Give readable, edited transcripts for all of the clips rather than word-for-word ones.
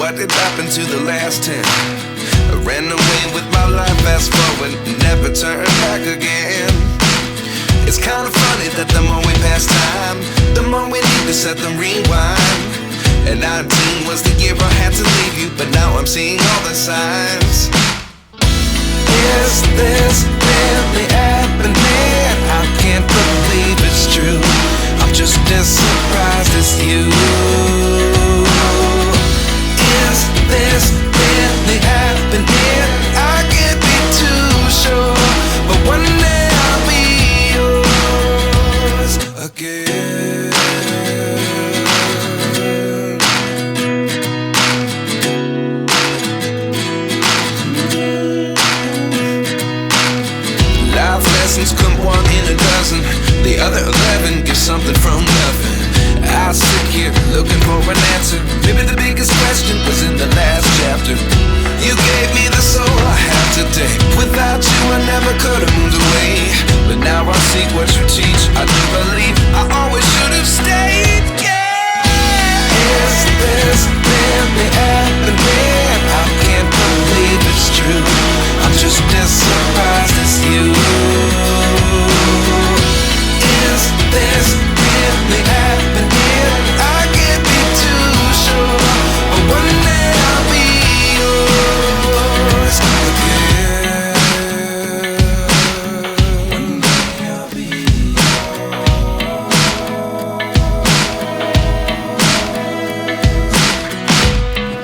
what did happen to the last 10? I ran away with my life, fast forward, never turn back again. It's kind of funny that the more we pass time, the more we need to set the rewind. And 19 was the year I had to leave you, but now I'm seeing all the signs. Is this really happening? I can't believe it's true. I'm just as surprised as you. Is this really happening? I can't be too sure, but one day I'll be yours again. Life lessons come one in a dozen. The other 11 give something from nothing. I sit here looking for an answer. Maybe the biggest question was in the last chapter. You gave me the soul I have today. Without you I never could have moved away. But now I see what you teach. I do believe I always should have stayed. Yeah. Is this really happening? I can't believe it's true. I'm just as surprised as you. Is this really happening? I can't be too sure, but one day I'll be yours again. One day I'll be yours.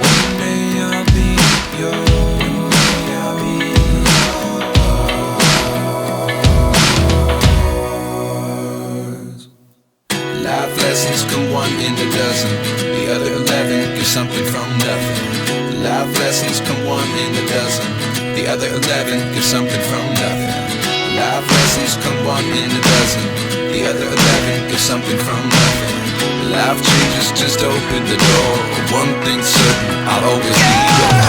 One day I'll be yours. Life lessons come one in a dozen. The other 11 give something from nothing. Life lessons come one in a dozen. The other 11 give something from nothing. Life lessons come one in a dozen. The other 11 give something from nothing. Life changes just open the door. One thing's certain, I'll always be yours.